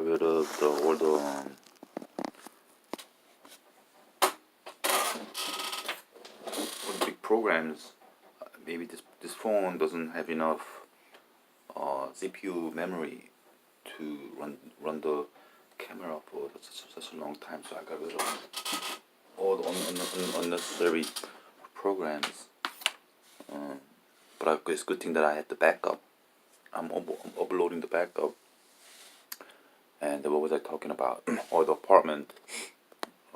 rid of all the big programs. Maybe this phone doesn't have enough CPU memory to run the camera for such a long time, so I got rid of all the unnecessary programs. But it's a good thing that I had the backup. I'm uploading the backup. And what was I talking about? Or the apartment.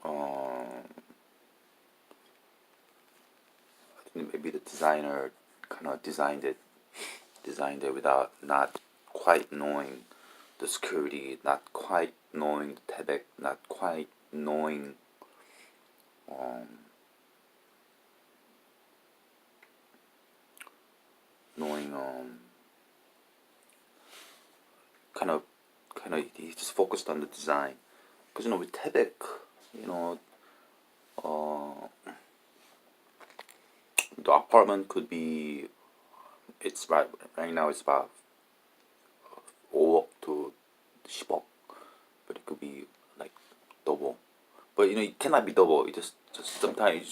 I think maybe the designer kind of designed it without not quite knowing the security, not quite knowing the TEDx, not quite knowing kind of he just focused on the design, because with TEDx, the apartment could be, it's right now it's about 5억 to 10억, but it could be like double. But it cannot be double. It just sometimes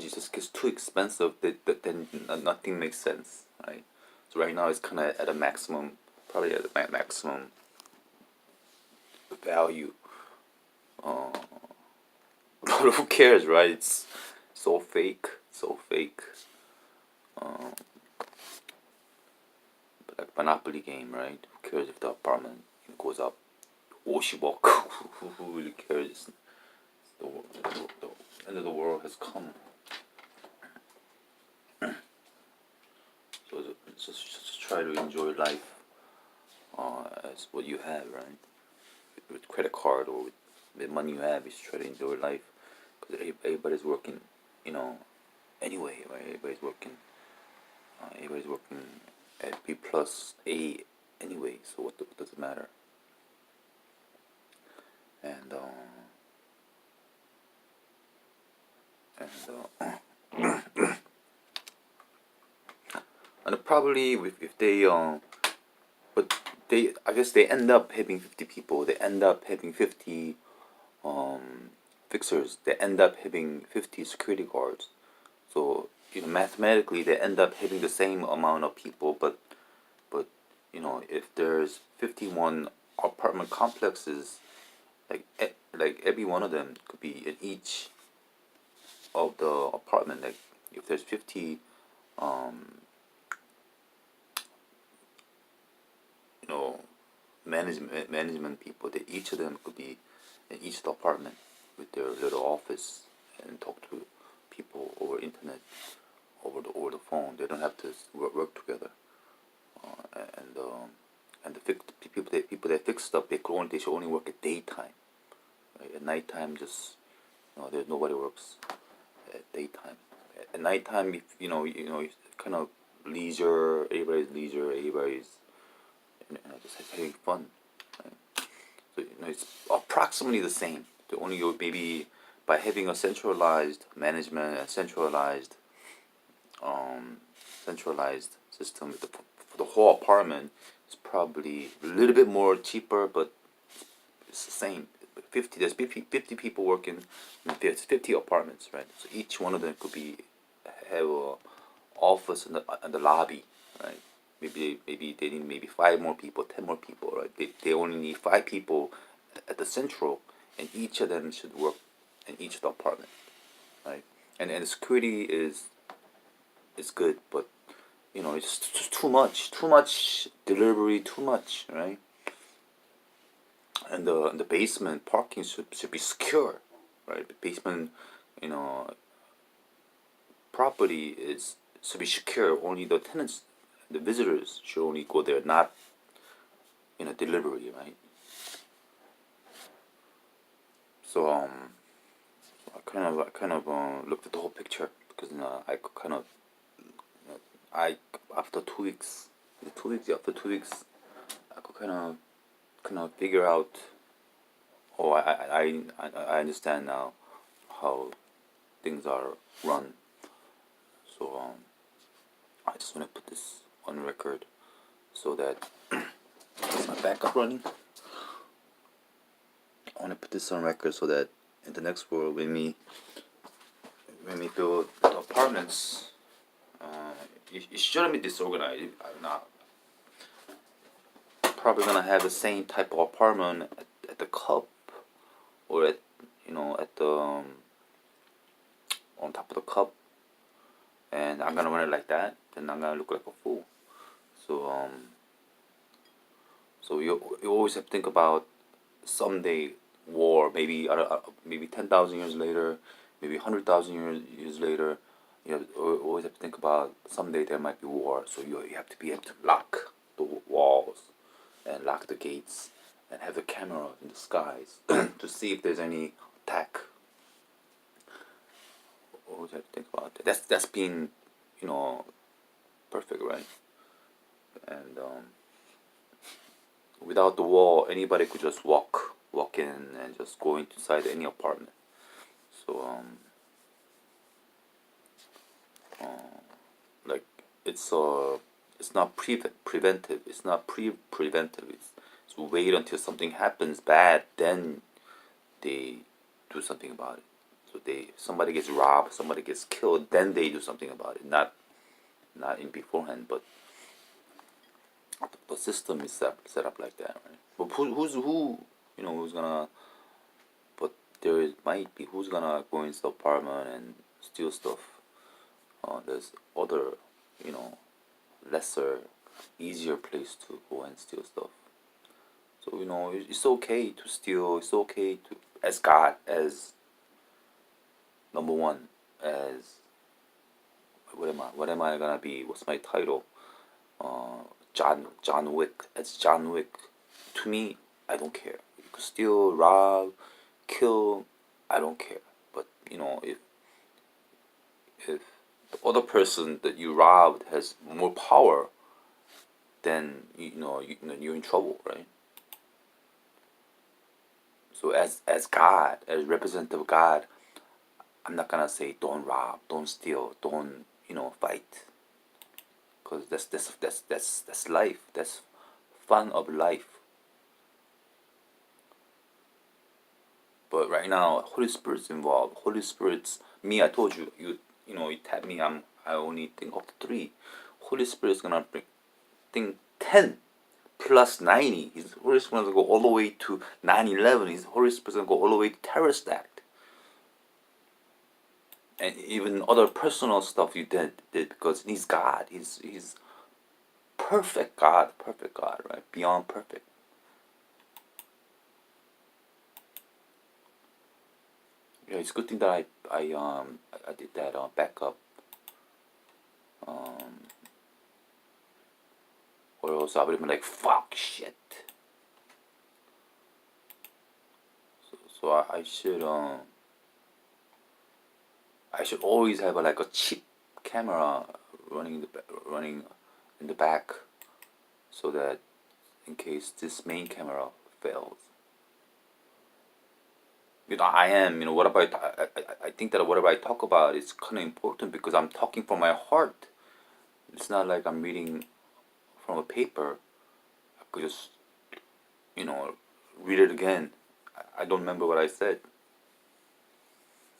it just gets too expensive that then nothing makes sense, right? So right now it's kind of at a maximum, probably at a maximum value. But who cares, right? It's so fake, so fake. But like Monopoly game, right? Who cares if the apartment goes up 50억? Who really cares? The end of the world has come. So just try to enjoy life as what you have, right? With credit card or with the money you have, just try to enjoy life, because everybody's working, anyway, right? Everybody's working at B plus A anyway. So what does it matter? And and probably if they but I guess they end up having 50 people. They end up having 50 fixers. They end up having 50 security guards. So mathematically they end up having the same amount of people, but if there's 51 apartment complexes, like every one of them could be in each of the apartment. Like if there's 50 management people, that each of them could be in each apartment with their little office and talk to people over internet, over the phone. They don't have to work together. And the people that fix stuff, they should only work at daytime. Right? At nighttime, just there's nobody works at daytime. At nighttime, kind of leisure. Everybody's leisure. Everybody's just having fun. Right? So it's approximately the same. The only maybe by having a centralized management, a centralized system for the whole apartment, is probably a little bit more cheaper, but it's the same. 50 people working, and there's 50 apartments, right? So each one of them could have a office in the lobby, right? Maybe they need maybe 5 more people, 10 more people, right? They only need 5 people at the central, and each of them should work in each of the apartment, right? And the security is good, but it's just too much delivery, too much, right? And the basement parking should be secure, right? The basement, property should be secure. Only the tenants, the visitors should only go there, not delivery, right? So I kind of looked at the whole picture, because I kind of after 2 weeks, after 2 weeks, I could kind of figure out. Oh, I understand now how things are run. So I just want to put this on record, so that Is my backup running? I want to put this on record so that in the next world, when we build apartments, it shouldn't be disorganized. I'm not probably gonna have the same type of apartment at the cup, or at at the on top of the cup, and I'm gonna run it like that. Then I'm gonna look like a fool. So so you always have to think about someday war. Maybe maybe 10,000 years later, maybe 100,000 years later. Always have to think about someday there might be war. So you have to be able to lock the walls and lock the gates and have a camera in the skies to see if there's any attack. Always have to think about that. That's being, perfect, right? And without the wall, anybody could just walk in and just go inside any apartment. So like it's not preventive. It's not preventive. It's wait until something happens bad, then they do something about it. So somebody gets robbed, somebody gets killed, then they do something about it. Not in beforehand, but the system is set up like that, right? But who's gonna? But might be who's gonna go into the apartment and steal stuff. There's other, you know, lesser, easier place to go and steal stuff. So it's okay to steal. It's okay to, as God, as number one, as what am I? What am I gonna be? What's my title? John Wick. As John Wick. To me, I don't care. You could steal, rob, kill. I don't care. But if the other person that you robbed has more power, then you're in trouble, right? So as God, as representative of God, I'm not gonna say don't rob, don't steal, don't fight, because that's life. That's fun of life. But right now, Holy Spirit's involved. Holy Spirit's me. I told you, you tap me. I only think up to 3. Holy Spirit's gonna think 10 plus 90. His Holy Spirit's gonna go all the way to 9/11. His Holy Spirit's gonna go all the way to terrorist act. And even other personal stuff you did because he's God. He's perfect God, right? Beyond perfect. Yeah, it's a good thing that I did that backup. Or else I would have been like fuck shit. So I should always have like a cheap camera running in the back, so that in case this main camera fails. I am. Whatever I think that whatever I talk about is kind of important because I'm talking from my heart. It's not like I'm reading from a paper. I could just, read it again. I don't remember what I said.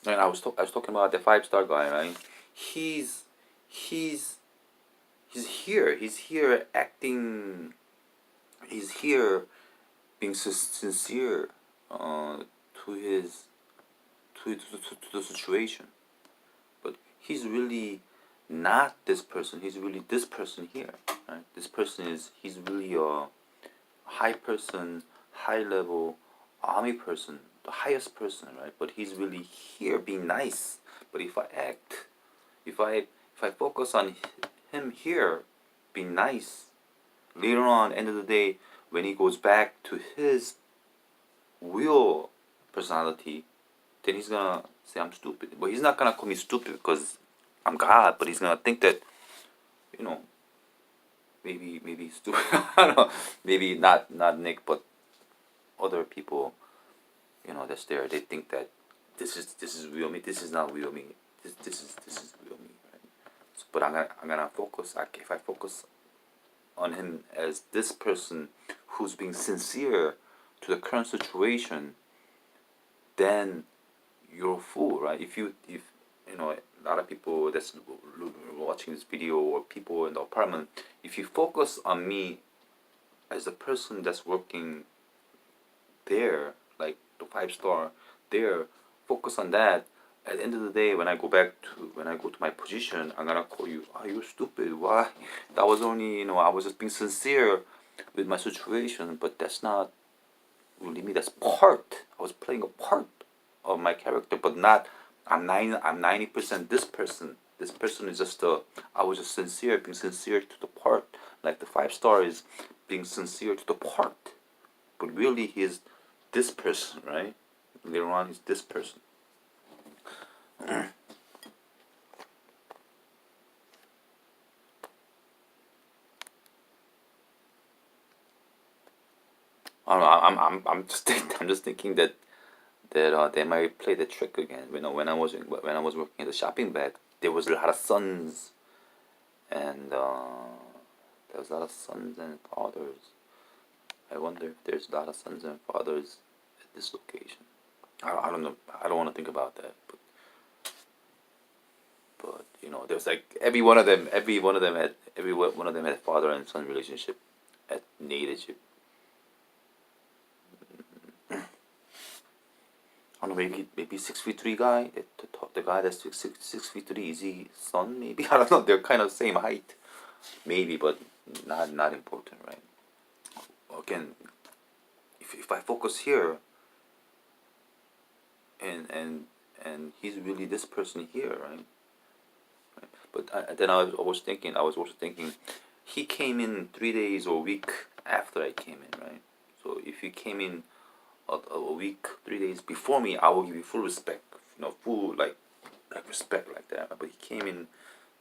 And I was talking about the 5-star guy, right? He's he's he's here. He's here acting. He's here being sincere to his to the situation. But he's really not this person. He's really this person here. Right? This person he's really a high person, high level army person, the highest person, right? But he's really here being nice. But if I focus on him here being nice, later on, end of the day, when he goes back to his real personality, then he's gonna say I'm stupid. But he's not gonna call me stupid because I'm God. But he's gonna think that, you know, maybe stupid. I don't know. Maybe not Nick, but other people, that's there. They think that this is real me. This is not real me. This is real me. Right? So, but I'm gonna focus. If I focus on him as this person who's being sincere to the current situation, then you're a fool, right? If you know a lot of people that's watching this video or people in the apartment, if you focus on me as the person that's working there, like the 5 star there, focus on that. At the end of the day, when I go to my position, I'm gonna call you. Oh, you're stupid. Why? That was only I was just being sincere with my situation, but that's not really me. That's part. I was playing a part of my character, but not. I'm 90% this person. This person is just a. I was just sincere, being sincere to the part. Like the 5 star is being sincere to the part, but really he's this person, right? Later on, he's this person. I don't know. I'm just I'm just thinking that they might play the trick again. When I was working at the shopping bag, there was a lot of sons and there was a lot of sons and fathers. I wonder if there's a lot of sons and fathers at this location. I don't know. I don't want to think about that. But there's like every one of them had father and son relationship at native. I don't know, maybe 6'3" guy. The guy that's 6'3" is he son? Maybe I don't know. They're kind of same height, maybe, but not important, right? Again, if I focus here, and he's really this person here, right? But then I was also thinking, he came in 3 days or a week after I came in, right? So if he came in a week, 3 days before me, I will give you full respect, full like respect like that. But he came in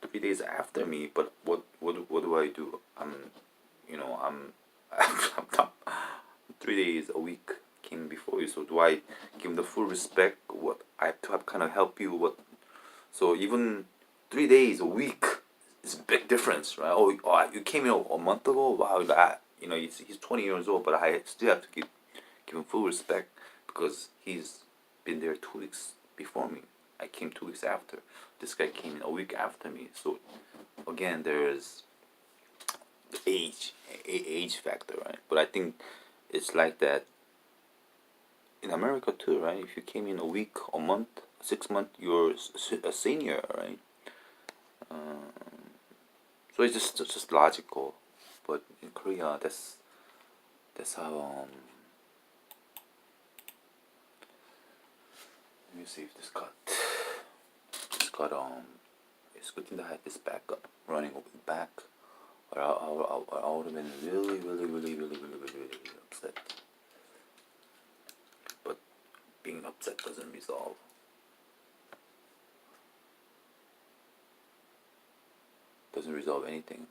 3 days after me. But what do I do? I'm I'm 3 days a week came before you. So do I give him the full respect? What I have to have kind of help you? What? So even 3 days a week is a big difference, right? You came in a month ago. Wow, he's 20 years old, but I still have to give him full respect because he's been there 2 weeks before me. I came 2 weeks after. This guy came in a week after me. So again, there's the age factor, right? But I think it's like that in America too, right? If you came in a week, a month, 6 months, you're a senior, right? So it's just logical. But in Korea, that's how let me see if this got it's good thing that I had this backup running back, or I would have been really upset. But being upset doesn't resolve anything.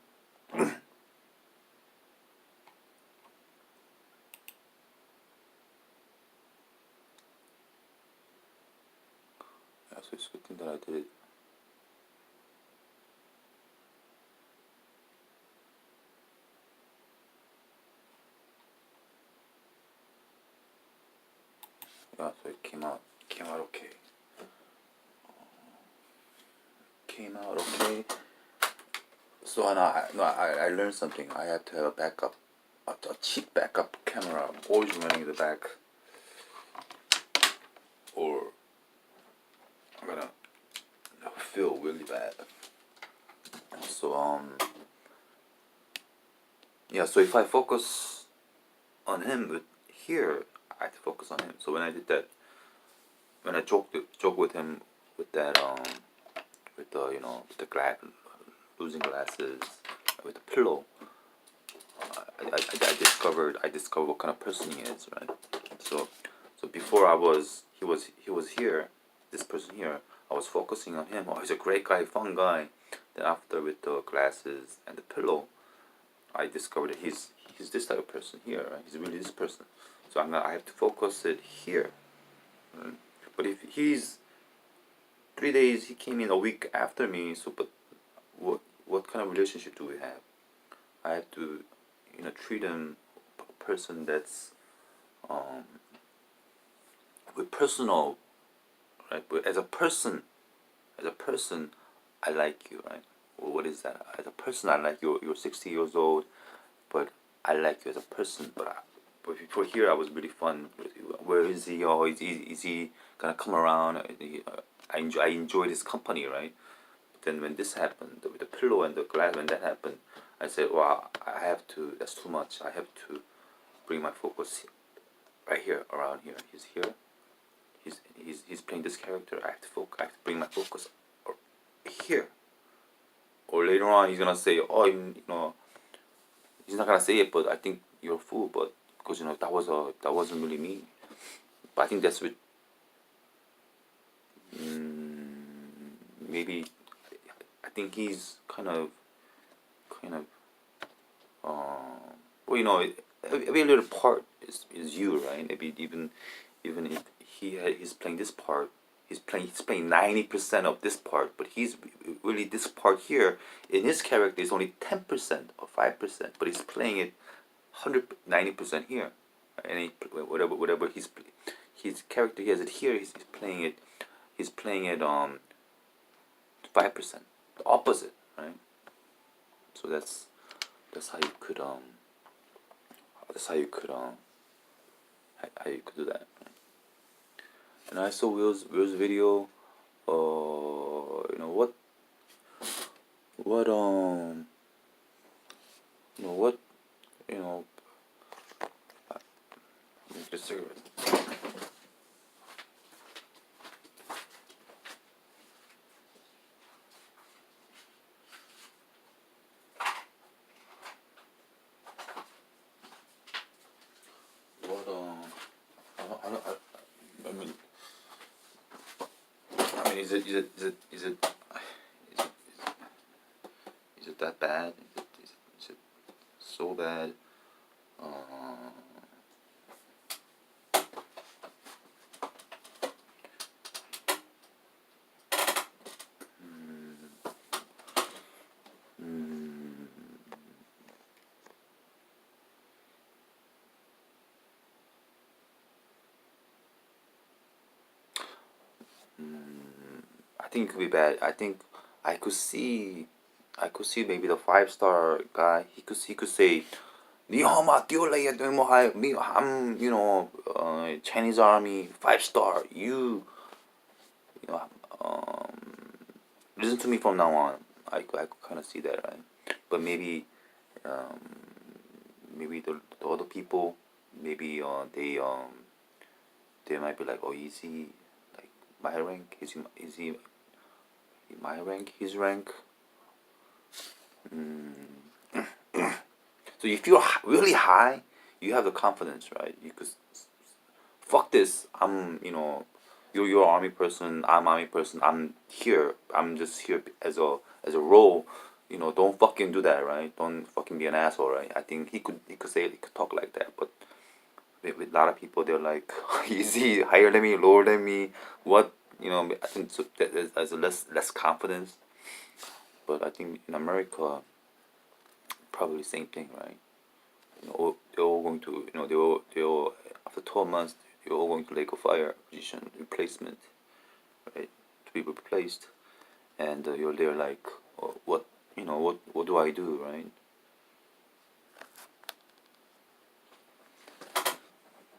Yeah, so it's a good thing that I did it. Yeah, so it came out okay. Came out okay. So I learned something. I have to have a backup, a cheap backup camera always running in the back, or I'm gonna feel really bad. So yeah. So if I focus on him with here, I have to focus on him. So when I did that, when I joke with him with that with the with the losing glasses with the pillow, I discovered what kind of person he is, right? So before he was here, this person here. I was focusing on him. Oh, he's a great guy, fun guy. Then after with the glasses and the pillow, I discovered that he's this type of person here. Right? He's really this person. So I have to focus it here. Right? But if he's 3 days, he came in a week after me. So but what kind of relationship do we have? I have to, treat him a person that's with personal, right? But as a person, I like you, right? Well, what is that? As a person, I like you. You're 60 years old, but I like you as a person. But before here, I was really fun. Where is he? Oh, is he gonna come around? I enjoyed his company, right? Then when this happened, with the pillow and the glass, when that happened, I said, "Wow, I have to. That's too much. I have to bring my focus right here, around here. He's here. He's playing this character. I have to bring my focus here. Or later on, he's gonna say, oh, he's not gonna say it, but I think you're a fool. But because that wasn't really me. But I think that's with maybe I think he's kind of well, every little part is you, right? Maybe even if he's playing this part, he's playing 90% of this part, but he's really this part here in his character is only 10% or 5%, but he's playing it 190% here, and whatever his character he has it here, he's playing it 5%, the opposite, right? So that's how you could that's how you could do that. And I saw Will's video. You know what you know what you know. Let me get a cigarette. What I mean is it that bad? Is it so bad? I think it could be bad. I think I could see I could see maybe the 5-star guy. He could say, "니엄마 뛰어올래 뭐 me I'm Chinese army 5-star. You know listen to me from now on." I could kind of see that, right? But um, maybe the other people, maybe they might be like, "Oh, is he like my rank? Is he my rank? His rank?" So if you're really high, you have the confidence, right? You could fuck this. You're army person. I'm army person. I'm here. I'm just here as a role. Don't fucking do that, right? Don't fucking be an asshole, right? I think he could talk like that, but with a lot of people, they're like, easy, higher than me, lower than me. What I think so that there's a less confidence. But I think in America, probably same thing, right? They're all going to they all after 12 months they're all going to Lake of Fire position replacement, right? To be replaced, and you're there like, what what do I do, right?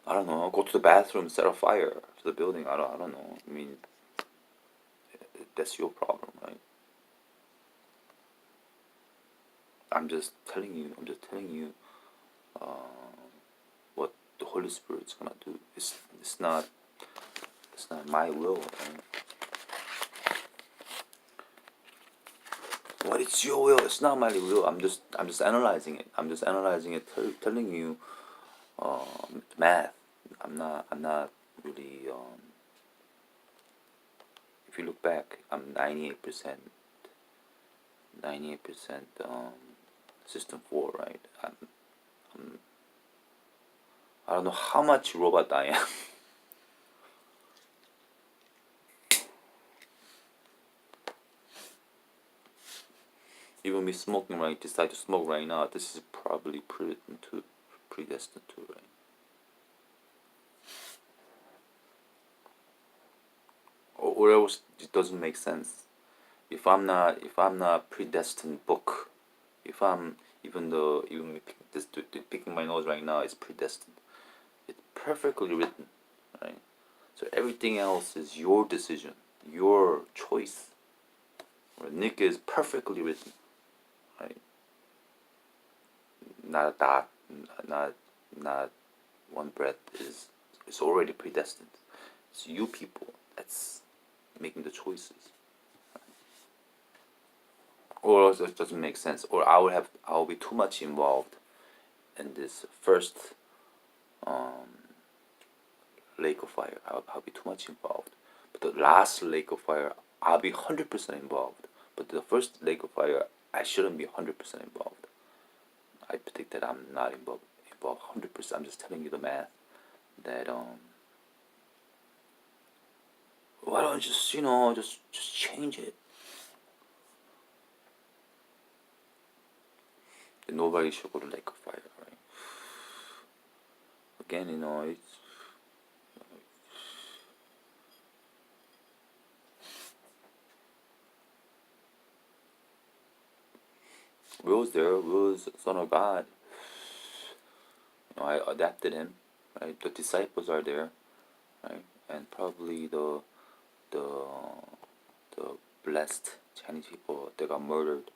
I don't know. Go to the bathroom, set a fire to the building. I don't know. I mean, that's your problem, right? I'm just telling you. What the Holy Spirit's gonna do. It's not my will. Right? What it's your will. It's not my will. I'm just analyzing it. Telling you math. I'm not really. If you look back, I'm 98% system 4, right? I don't know how much robot I am. Even even me smoking right, decide to smoke right now, this is probably predestined to, right? Or else it doesn't make sense. If I'm not predestined book, if I'm even me picking my nose right now is predestined. It's perfectly written, right? So everything else is your decision, your choice. Right? Nick is perfectly written, right? Not a dot, not not one breath is it's already predestined. It's you people that's making the choices. Or else it doesn't make sense. Or I will be too much involved in this first lake of fire. I'll be too much involved. But the last lake of fire, I'll be 100% involved. But the first lake of fire, I shouldn't be 100% involved. I predict that I'm not involved 100%. I'm just telling you the math. That why don't you just just change it? Then nobody should go to lake of fire, right? Again, it's Will's there. Will's son of God. I adapted him, right? The disciples are there, right? And probably the the blessed Chinese people that got murdered,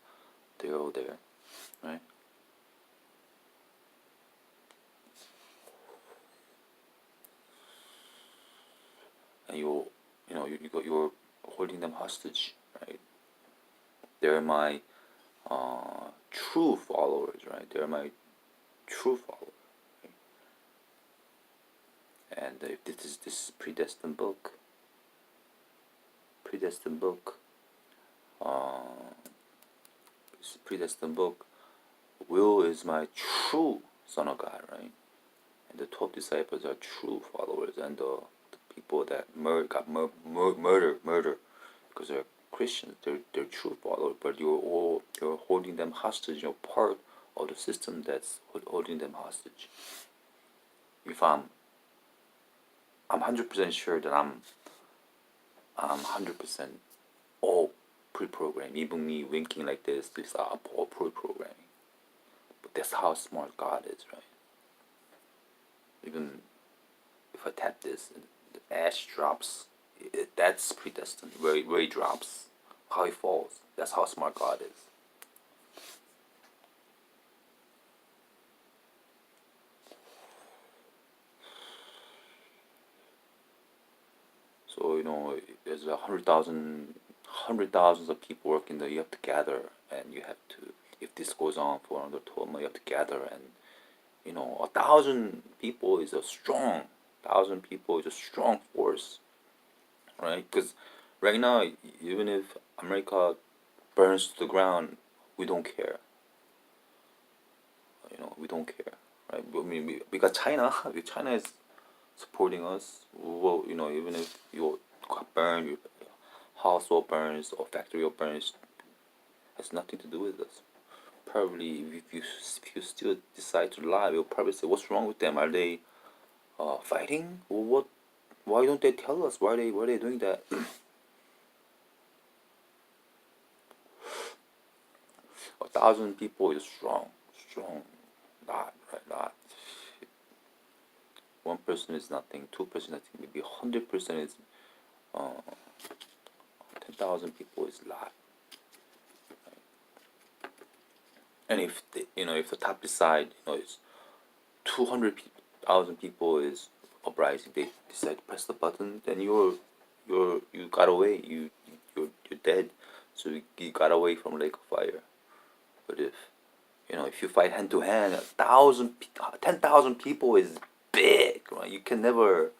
they're all there, right? And you're holding them hostage, right? They're my true followers, right? They're my true followers. And if this predestined book, predestined book, uh, this predestined book, Will is my true son of God, right? And the 12 disciples are true followers, and the people that got murdered because they're Christians, they're true followers, but you're holding them hostage. You're part of the system that's holding them hostage. If I'm 100% sure that I'm 100% all pre-programmed. Even me winking like this is all pre-programming. But that's how smart God is, right? Even if I tap this, the ash drops. That's predestined. Where he drops, how he falls. That's how smart God is. So there's 100,000s of people working there. You have to gather, and you have to. If this goes on for another 12 months, you have to gather, and 1,000 people is a strong. 1,000 people is a strong force, right? Because right now, even if America burns to the ground, we don't care. We don't care, right? I mean, because China is supporting us. Well, even if you got burned, your house all burns or factory all burns, has nothing to do with us. Probably, if you still decide to lie, you'll probably say, "What's wrong with them? Are they fighting? Well, what? Why don't they tell us? Why are they doing that?" 1,000 people is strong. Not right, not. One person is nothing. 2% nothing. Maybe 100% is. 10,000 people is a lot. And if the top decide, it's 200,000 people is uprising, they decide to press the button, then you got away. You're dead. So you got away from Lake of Fire. But if you fight hand to hand, 10,000 people is big, right? You can never